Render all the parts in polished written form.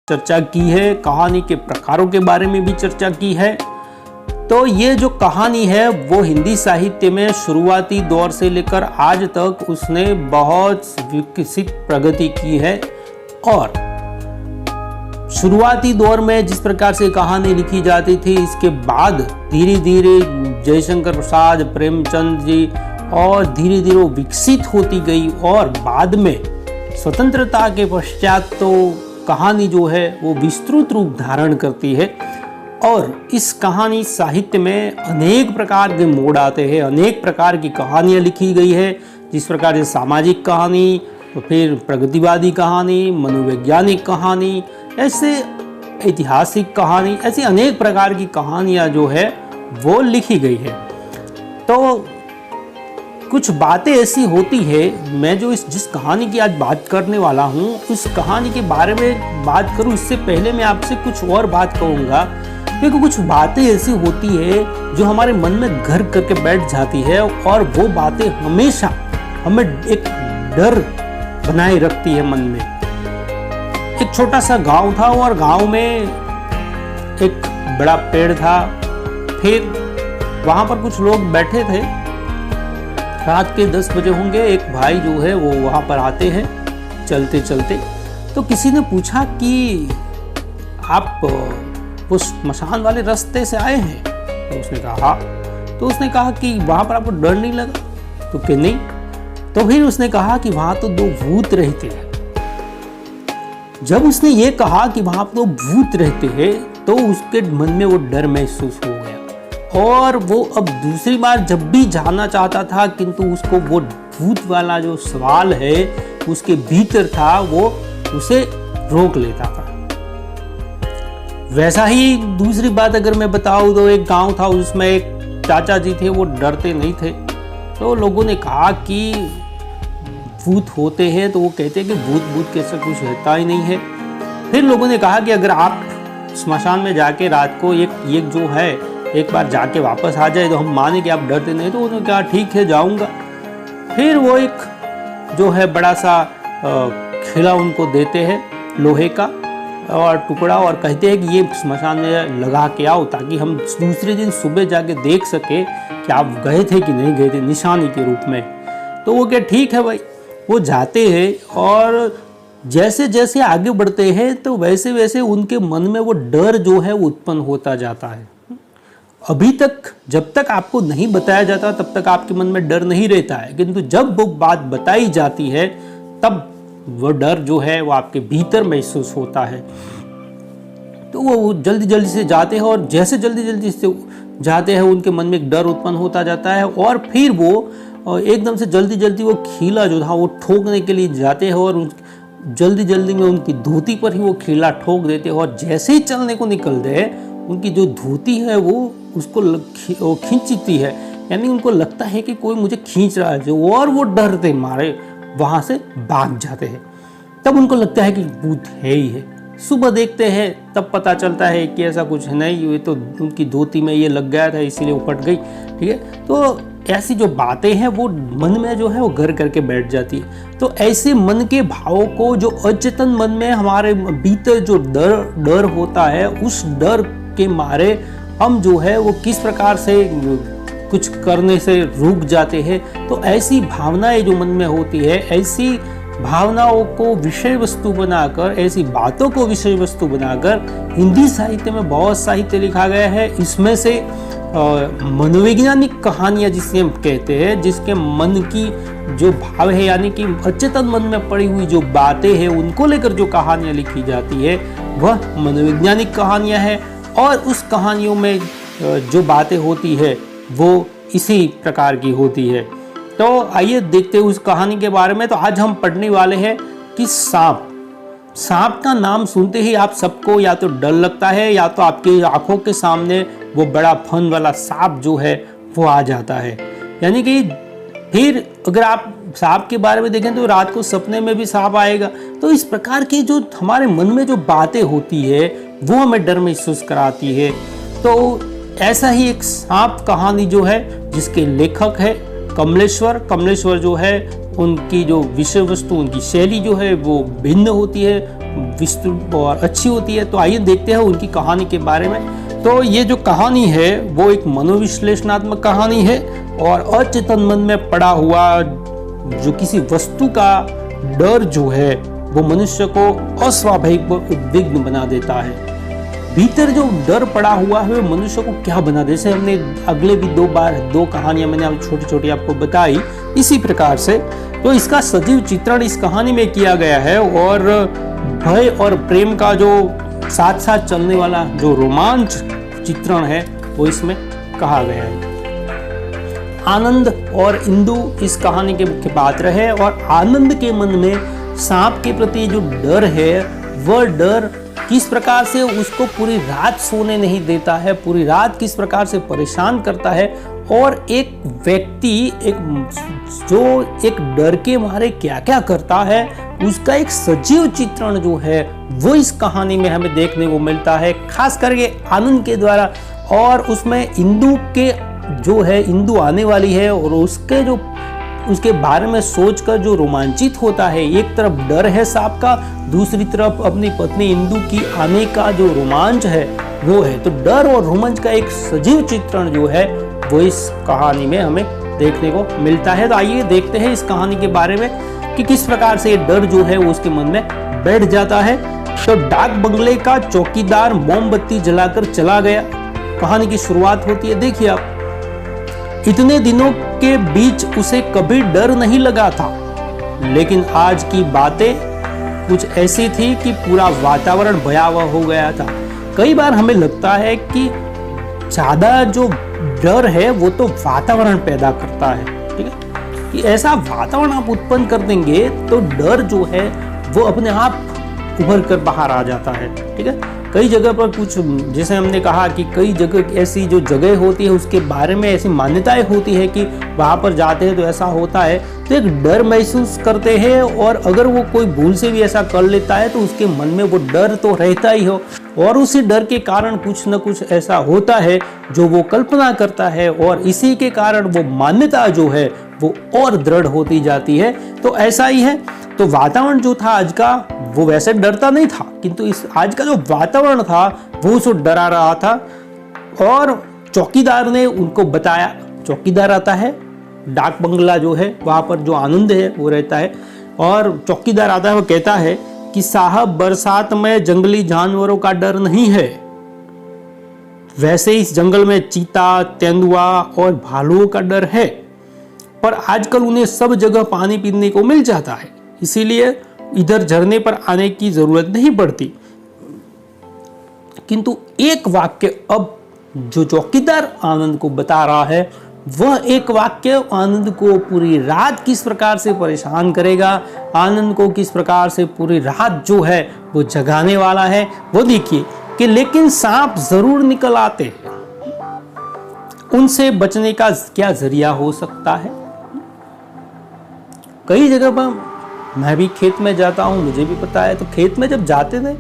चर्चा की है, कहानी के प्रकारों के बारे में भी चर्चा की है। तो ये जो कहानी है वो हिंदी साहित्य में शुरुआती दौर से लेकर आज तक उसने बहुत विकसित प्रगति की है। और शुरुआती दौर में जिस प्रकार से कहानी लिखी जाती थी, इसके बाद धीरे धीरे जयशंकर प्रसाद, प्रेमचंद जी और धीरे धीरे वो विकसित होती गई। और बाद में स्वतंत्रता के पश्चात तो कहानी जो है वो विस्तृत रूप धारण करती है। और इस कहानी साहित्य में अनेक प्रकार के मोड़ आते हैं, अनेक प्रकार की कहानियाँ लिखी गई है। जिस प्रकार से सामाजिक कहानी, तो फिर प्रगतिवादी कहानी, मनोवैज्ञानिक कहानी, ऐसे ऐतिहासिक कहानी, ऐसी अनेक प्रकार की कहानियाँ जो है वो लिखी गई है। तो कुछ बातें ऐसी होती है, मैं जो जिस कहानी की आज बात करने वाला हूँ उस कहानी के बारे में बात करूँ इससे पहले मैं आपसे कुछ और बात कहूँगा, क्योंकि कुछ बातें ऐसी होती है जो हमारे मन में घर करके बैठ जाती है और वो बातें हमेशा हमें एक डर बनाए रखती है मन में। एक छोटा सा गांव था और गांव में एक बड़ा पेड़ था। फिर वहाँ पर कुछ लोग बैठे थे, रात के 10 बजे होंगे। एक भाई जो है वो वहाँ पर आते हैं चलते चलते। तो किसी ने पूछा कि आप उस स्मशान वाले रास्ते से आए हैं? तो उसने कहा हाँ। तो उसने कहा कि वहाँ पर आपको डर नहीं लगा? तो कि नहीं। तो फिर उसने कहा कि वहाँ तो 2 भूत रहते हैं। जब उसने ये कहा कि वहाँ पर 2 भूत रहते हैं तो उसके मन में वो डर महसूस हो गया और वो अब दूसरी बार जब भी जाना चाहता था, किंतु उसको वो भूत वाला जो सवाल है उसके भीतर था, वो उसे रोक लेता था। वैसा ही दूसरी बात अगर मैं बताऊं तो एक गांव था, उसमें एक चाचा जी थे, वो डरते नहीं थे। तो लोगों ने कहा कि भूत होते हैं, तो वो कहते हैं कि भूत कैसा कुछ रहता ही नहीं है। फिर लोगों ने कहा कि अगर आप स्मशान में जाके रात को एक जो है एक बार जाके वापस आ जाए तो हम माने कि आप डरते नहीं। तो उन्होंने कहा ठीक है जाऊंगा। फिर वो एक जो है बड़ा सा खिला उनको देते हैं लोहे का और टुकड़ा, और कहते हैं कि ये स्मशान में लगा के आओ ताकि हम दूसरे दिन सुबह जाके देख सके कि आप गए थे कि नहीं गए थे, निशानी के रूप में। तो वो क्या ठीक है भाई। वो जाते हैं और जैसे जैसे आगे बढ़ते हैं तो वैसे वैसे उनके मन में वो डर जो है वो उत्पन्न होता जाता है। अभी तक जब तक आपको नहीं बताया जाता तब तक आपके मन में डर नहीं रहता है, किंतु जब वो बात बताई जाती है तब वो डर जो है वो आपके भीतर महसूस होता है। तो वो जल्दी जल्दी से जाते हैं और जैसे जल्दी जल्दी से जाते हैं उनके मन में एक डर उत्पन्न होता जाता है और फिर वो एकदम से जल्दी जल्दी वो खीला जो था वो ठोकने के लिए जाते हैं और जल्दी जल्दी में उनकी धोती पर ही वो खीला ठोक देते हैं। और जैसे ही चलने को निकलते हैं उनकी जो धोती है वो उसको खींचती है, यानी उनको लगता है कि कोई मुझे खींच रहा है, और वो डरते मारे वहाँ से भाग जाते हैं। तब उनको लगता है कि भूत है ही है। सुबह देखते हैं तब पता चलता है कि ऐसा कुछ नहीं, ये तो उनकी धोती में ये लग गया था इसीलिए वो फट गई। ठीक है, तो ऐसी जो बातें हैं वो मन में जो है वो घर करके बैठ जाती है। तो ऐसे मन के भावों को जो अचेतन मन में हमारे भीतर जो डर होता है, उस डर के मारे हम जो है वो किस प्रकार से कुछ करने से रुक जाते हैं। तो ऐसी भावनाएं जो मन में होती है, ऐसी भावनाओं को विषय वस्तु बनाकर, ऐसी बातों को विषय वस्तु बनाकर हिंदी साहित्य में बहुत साहित्य लिखा गया है। इसमें से मनोवैज्ञानिक कहानियां जिसे हम कहते हैं, जिसके मन की जो भाव है यानी कि अचेतन मन में पड़ी हुई जो बातें हैं उनको लेकर जो कहानियां लिखी जाती है वह मनोवैज्ञानिक कहानियां हैं। और उस कहानियों में जो बातें होती है वो इसी प्रकार की होती है। तो आइए देखते हैं उस कहानी के बारे में। तो आज हम पढ़ने वाले हैं कि सांप का नाम सुनते ही आप सबको या तो डर लगता है या तो आपकी आंखों के सामने वो बड़ा फन वाला सांप जो है वो आ जाता है। यानी कि फिर अगर आप सांप के बारे में देखें तो रात को सपने में भी सांप आएगा। तो इस प्रकार की जो हमारे मन में जो बातें होती है वो हमें डर महसूस कराती है। तो ऐसा ही एक सांप कहानी जो है जिसके लेखक है कमलेश्वर जो है उनकी जो विषय वस्तु, उनकी शैली जो है वो भिन्न होती है, विस्तृत और अच्छी होती है। तो आइए देखते हैं उनकी कहानी के बारे में। तो ये जो कहानी है वो एक मनोविश्लेषणात्मक कहानी है और अचेतन मन में पड़ा हुआ जो किसी वस्तु का डर जो है वो मनुष्य को अस्वाभाविक उद्विग्न बना देता है। भीतर जो डर पड़ा हुआ है वो मनुष्य को क्या बना दे, जैसे हमने अगले भी दो कहानियां मैंने छोटी छोटी आपको बताई, इसी प्रकार से तो इसका सजीव चित्रण इस कहानी में किया गया है और भय और प्रेम का जो साथ साथ चलने वाला जो रोमांच चित्रण है वो इसमें कहा गया है। आनंद और इंदु इस कहानी के मुख्य पात्र है और आनंद के मन में सांप के प्रति जो डर है वह डर किस प्रकार से उसको पूरी रात सोने नहीं देता है, पूरी रात किस प्रकार से परेशान करता है और एक व्यक्ति जो एक डर के मारे क्या क्या करता है उसका एक सजीव चित्रण जो है वो इस कहानी में हमें देखने को मिलता है, खास करके आनंद के द्वारा। और उसमें इंदु के जो है, इंदु आने वाली है और उसके बारे में सोचकर जो रोमांचित होता है, एक तरफ डर है सांप का, दूसरी तरफ अपनी पत्नी इंदु की आने का जो रोमांच है वो है। तो डर और रोमांच का एक सजीव चित्रण जो है वो इस कहानी में हमें देखने को मिलता है। तो आइए देखते हैं इस कहानी के बारे में कि किस प्रकार से डर जो है वो उसके मन में बैठ जाता है। तो डाक बंगले का चौकीदार मोमबत्ती जलाकर चला गया। कहानी की शुरुआत होती है, देखिए आप, इतने दिनों के बीच उसे कभी डर नहीं लगा था, लेकिन आज की बातें कुछ ऐसी थी कि पूरा वातावरण भयावह हो गया था। कई बार हमें लगता है कि ज्यादा जो डर है वो तो वातावरण पैदा करता है, ठीक है, कि ऐसा वातावरण आप उत्पन्न कर देंगे तो डर जो है वो अपने आप उभर कर बाहर आ जाता है, ठीक है। कई जगह पर कुछ, जैसे हमने कहा कि कई जगह ऐसी जो जगह होती है उसके बारे में ऐसी मान्यताएं होती है कि वहां पर जाते हैं तो ऐसा होता है, तो एक डर महसूस करते हैं और अगर वो कोई भूल से भी ऐसा कर लेता है तो उसके मन में वो डर तो रहता ही हो और उसी डर के कारण कुछ न कुछ ऐसा होता है जो वो कल्पना करता है और इसी के कारण वो मान्यता जो है वो और दृढ़ होती जाती है। तो ऐसा ही है। तो वातावरण जो था आज का वो वैसे डरता नहीं था, किंतु इस आज का जो वातावरण था वो उसको डरा रहा था और चौकीदार ने उनको बताया। चौकीदार आता है, डाक बंगला जो है वहां पर जो आनंद है वो रहता है और चौकीदार आता है, वो कहता है कि साहब, बरसात में जंगली जानवरों का डर नहीं है, वैसे इस जंगल में चीता, तेंदुआ और भालुओं का डर है, पर आजकल उन्हें सब जगह पानी पीने को मिल जाता है, इसीलिए इधर झरने पर आने की जरूरत नहीं पड़ती। किंतु एक वाक्य अब जो चौकीदार आनंद को बता रहा है, वह एक वाक्य आनंद को पूरी रात किस प्रकार से परेशान करेगा, आनंद को किस प्रकार से पूरी रात जो है वो जगाने वाला है। वो देखिए कि लेकिन सांप जरूर निकल आते हैं, उनसे बचने का क्या जरिया हो सकता है। कई जगह पर मैं भी खेत में जाता हूँ, मुझे भी पता है, तो खेत में जब जाते थे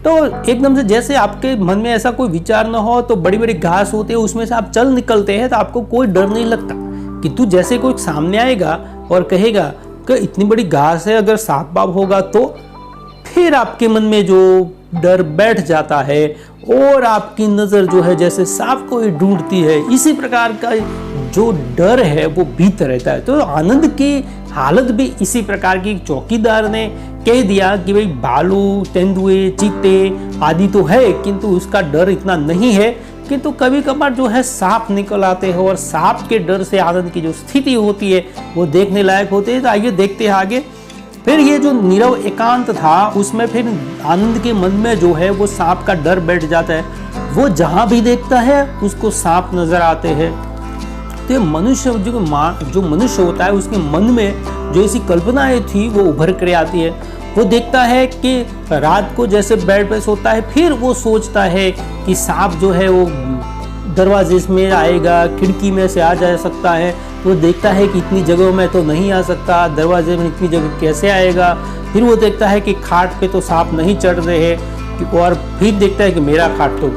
तो एकदम से जैसे आपके मन में ऐसा कोई विचार न हो, तो बड़ी बड़ी घास होती है उसमें से आप चल निकलते हैं तो आपको कोई डर नहीं लगता। किंतु जैसे कोई सामने आएगा और कहेगा कि इतनी बड़ी घास है, अगर सांप बाप होगा तो, फिर आपके मन में जो डर बैठ जाता है और आपकी नजर जो है जैसे सांप को ही ढूंढती है, इसी प्रकार का जो डर है वो भीतर रहता है। तो आनंद की हालत भी इसी प्रकार की। चौकीदार ने कह दिया कि भाई भालू, तेंदुए, चीते आदि तो है, किंतु उसका डर इतना नहीं है, किंतु कभी कभार जो है सांप निकल आते हैं और सांप के डर से आनंद की जो स्थिति होती है वो देखने लायक होती है। तो आइए देखते हैं आगे। फिर ये जो नीरव एकांत था उसमें फिर आनंद के मन में जो है वो सांप का डर बैठ जाता है। वो जहां भी देखता है उसको सांप नजर आते हैं। तो मनुष्य जो मनुष्य होता है उसके मन में जो ऐसी कल्पनाएं थी वो उभर कर आती है। वो देखता है कि रात को जैसे बेड पे सोता है, फिर वो सोचता है कि सांप जो है वो दरवाजे में आएगा, खिड़की में से आ जा सकता है। वो देखता है कि इतनी जगहों में तो नहीं आ सकता, दरवाजे में इतनी जगह कैसे आएगा। फिर वो देखता है कि खाट पे तो सांप नहीं चढ़ रहे हैं, और फिर देखता है कि मेरा खाट तो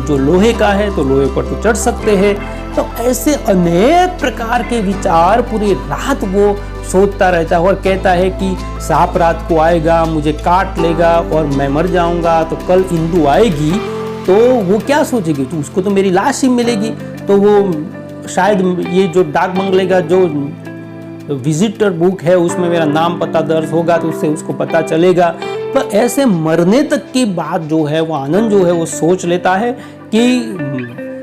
जो लोहे का है तो लोहे पर तो चढ़ सकते हैं। तो ऐसे अनेक प्रकार के विचार पूरी रात वो सोचता रहता है और कहता है कि सांप रात को आएगा, मुझे काट लेगा और मैं मर जाऊंगा। तो कल इंदु आएगी तो वो क्या सोचेगी, तो उसको तो मेरी लाश ही मिलेगी। तो वो शायद ये जो डाक बंगले का जो विजिटर बुक है उसमें मेरा नाम पता दर्ज होगा, तो उससे उसको पता चलेगा। तो ऐसे मरने तक की बात जो है वो आनंद जो है वो सोच लेता है कि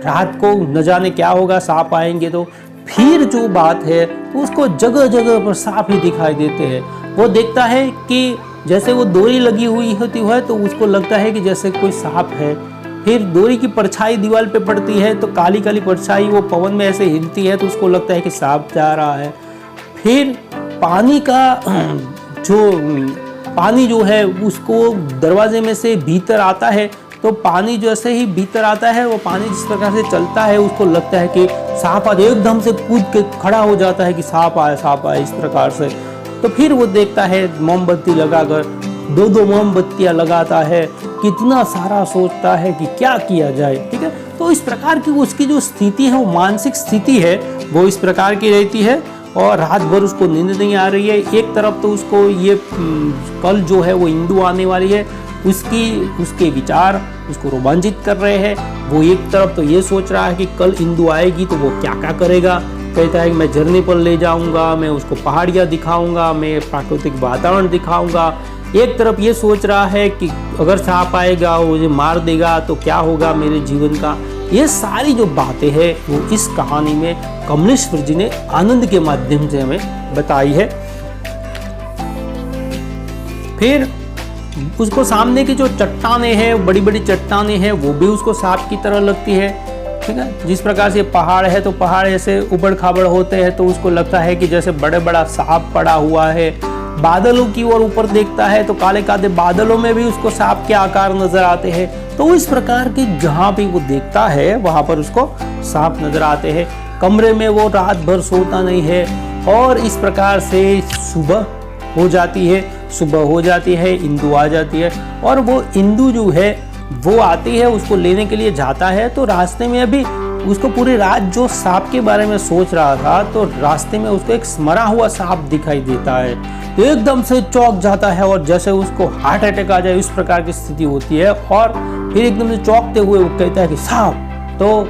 रात को न जाने क्या होगा, सांप आएंगे। तो फिर जो बात है तो उसको जगह जगह पर सांप ही दिखाई देते हैं। वो देखता है कि जैसे वो डोरी लगी हुई होती है तो उसको लगता है कि जैसे कोई सांप है। फिर डोरी की परछाई दीवार पे पड़ती है तो काली काली परछाई वो पवन में ऐसे हिलती है तो उसको लगता है कि सांप जा रहा है। फिर पानी जो है उसको दरवाजे में से भीतर आता है, तो पानी जैसे ही भीतर आता है वो पानी जिस प्रकार से चलता है उसको लगता है कि सांप आया, एकदम से कूद के खड़ा हो जाता है कि सांप आया इस प्रकार से। तो फिर वो देखता है मोमबत्ती लगाकर, दो मोमबत्तियां लगाता है, कितना सारा सोचता है कि क्या किया जाए। ठीक है, तो इस प्रकार की उसकी जो स्थिति है, वो मानसिक स्थिति है, वो इस प्रकार की रहती है और रात भर उसको नींद नहीं आ रही है। एक तरफ तो उसको ये कल जो है वो इंदु आने वाली है, उसके विचार उसको रोमांचित कर रहे हैं। वो एक तरफ तो ये सोच रहा है कि कल इंदु आएगी तो वो क्या क्या करेगा। कहता है कि मैं झरने पर ले जाऊंगा, मैं उसको पहाड़ियाँ दिखाऊंगा, मैं प्राकृतिक वातावरण दिखाऊंगा। एक तरफ ये सोच रहा है कि अगर सांप आएगा वो मुझे मार देगा तो क्या होगा मेरे जीवन का। ये सारी जो बातें हैं वो इस कहानी में कमलेश्वर जी ने आनंद के माध्यम से हमें बताई है। फिर उसको सामने की जो चट्टानें हैं, बड़ी बड़ी चट्टानें हैं, वो भी उसको सांप की तरह लगती है। ठीक है, जिस प्रकार से पहाड़ है तो पहाड़ ऐसे उबड़ खाबड़ होते हैं तो उसको लगता है कि जैसे बड़े बड़ा सांप पड़ा हुआ है। बादलों की ओर ऊपर देखता है तो काले काले बादलों में भी उसको सांप के आकार नजर आते हैं। तो इस प्रकार के जहां भी वो देखता है वहां पर उसको सांप नजर आते हैं। कमरे में वो रात भर सोता नहीं है और इस प्रकार से सुबह हो जाती है, इंदु आ जाती है और वो इंदु जो है वो आती है, उसको लेने के लिए जाता है। तो रास्ते में अभी उसको पूरी रात जो सांप के बारे में सोच रहा था तो रास्ते में उसको एक मरा हुआ सांप दिखाई देता है। एकदम से चौंक जाता है और जैसे उसको हार्ट अटैक आ जाए इस प्रकार की स्थिति होती है और फिर एकदम से चौंकते हुए वो कहता है कि सांप। तो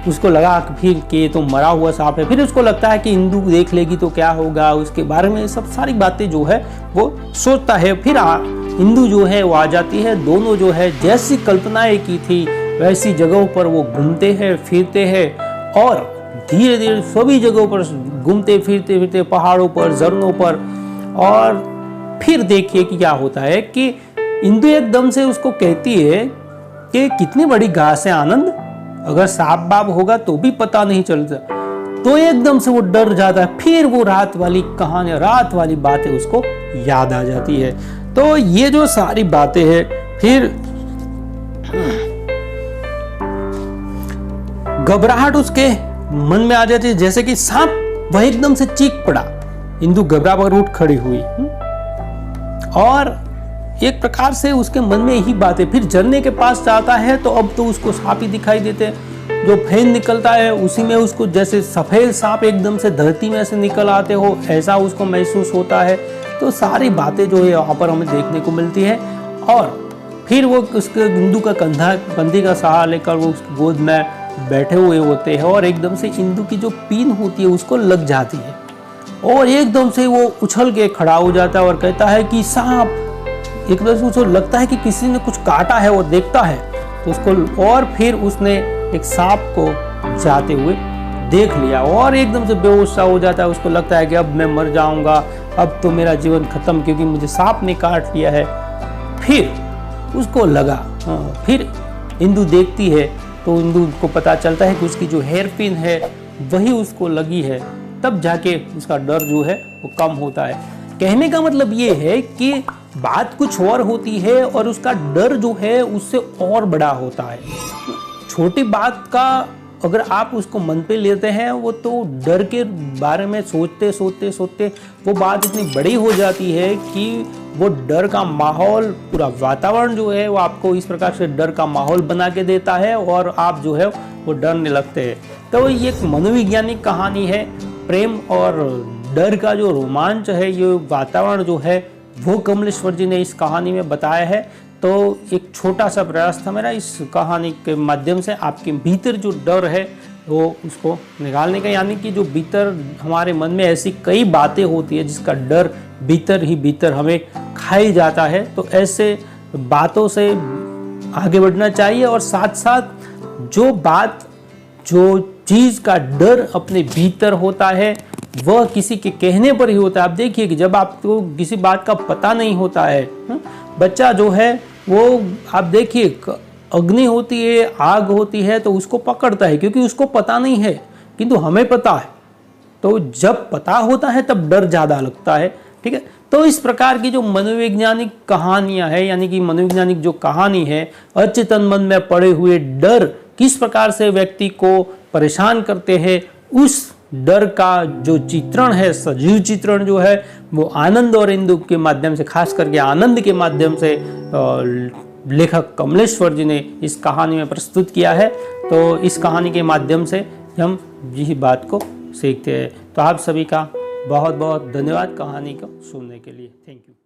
उसको लगा फिर कि तो मरा हुआ सांप है। फिर उसको लगता है कि इंदु देख लेगी तो क्या होगा, उसके बारे में सब सारी बातें जो है वो सोचता है। फिर इंदु जो है वो आ जाती है। दोनों जो है जैसी कल्पनाएं की थी वैसी जगहों पर वो घूमते हैं फिरते हैं और धीरे धीरे सभी जगहों पर घूमते फिरते पहाड़ों पर, झरनों पर। और फिर देखिए कि क्या होता है कि इंदु एकदम से उसको कहती है कि कितनी बड़ी घास है आनंद, अगर सांप बाप होगा तो भी पता नहीं चलता। तो एकदम से वो डर जाता है। फिर वो रात वाली कहानी, रात वाली बातें उसको याद आ जाती है। तो ये जो सारी बातें हैं फिर घबराहट उसके मन में आ जाती है, जैसे कि सांप वह एकदम से चीख पड़ा। इंदु घबरा कर उठ खड़ी हुई और एक प्रकार से उसके मन में यही बात है। फिर झरने के पास जाता है तो अब तो उसको सांप ही दिखाई देते हैं। जो फैन निकलता है उसी में उसको जैसे सफेद सांप एकदम से धरती में से निकल आते हो ऐसा उसको महसूस होता है। तो सारी बातें जो है यहाँ पर हमें देखने को मिलती है। और फिर वो उसके इंदु का कंधे का सहारा लेकर वो उसकी गोद में बैठे हुए होते हैं और एकदम से इंदु की जो पीन होती है उसको लग जाती है और एकदम से वो उछल के खड़ा हो जाता है और कहता है कि सांप। एकदम से उसको लगता है कि किसी ने कुछ काटा है, वो देखता है तो उसको, और फिर उसने एक सांप को जाते हुए देख लिया और एकदम से बेहोश सा हो जाता है। उसको लगता है कि अब मैं मर जाऊंगा, अब तो मेरा जीवन खत्म, क्योंकि मुझे सांप ने काट लिया है। फिर उसको लगा, फिर इंदु देखती है तो इंदु को पता चलता है कि उसकी जो हेयर पिन है वही उसको लगी है। तब जाके उसका डर जो है वो कम होता है। कहने का मतलब ये है कि बात कुछ और होती है और उसका डर जो है उससे और बड़ा होता है। छोटी बात का अगर आप उसको मन पे लेते हैं वो तो डर के बारे में सोचते सोचते वो बात इतनी बड़ी हो जाती है कि वो डर का माहौल, पूरा वातावरण जो है वो आपको इस प्रकार से डर का माहौल बना के देता है और आप जो है वो डरने लगते हैं। तो ये एक मनोवैज्ञानिक कहानी है। प्रेम और डर का जो रोमांच है, ये वातावरण जो है, वो कमलेश्वर जी ने इस कहानी में बताया है। तो एक छोटा सा प्रयास था मेरा इस कहानी के माध्यम से आपके भीतर जो डर है वो उसको निकालने का, यानी कि जो भीतर हमारे मन में ऐसी कई बातें होती है जिसका डर भीतर ही भीतर हमें खाई जाता है। तो ऐसे बातों से आगे बढ़ना चाहिए और साथ साथ जो चीज़ का डर अपने भीतर होता है वह किसी के कहने पर ही होता है। आप देखिए कि जब आपको किसी बात का पता नहीं होता है, बच्चा जो है वो आप देखिए अग्नि होती है, आग होती है तो उसको पकड़ता है क्योंकि उसको पता नहीं है, किंतु हमें पता है। तो जब पता होता है तब डर ज़्यादा लगता है। ठीक है, तो इस प्रकार की जो मनोवैज्ञानिक कहानियां हैं, यानी कि मनोवैज्ञानिक जो कहानी है, अचेतन मन में पड़े हुए डर किस प्रकार से व्यक्ति को परेशान करते हैं, उस डर का जो चित्रण है, सजीव चित्रण जो है, वो आनंद और इंदु के माध्यम से, खास करके आनंद के माध्यम से लेखक कमलेश्वर जी ने इस कहानी में प्रस्तुत किया है। तो इस कहानी के माध्यम से हम यही बात को सीखते हैं। तो आप सभी का बहुत बहुत धन्यवाद कहानी को सुनने के लिए। Thank you.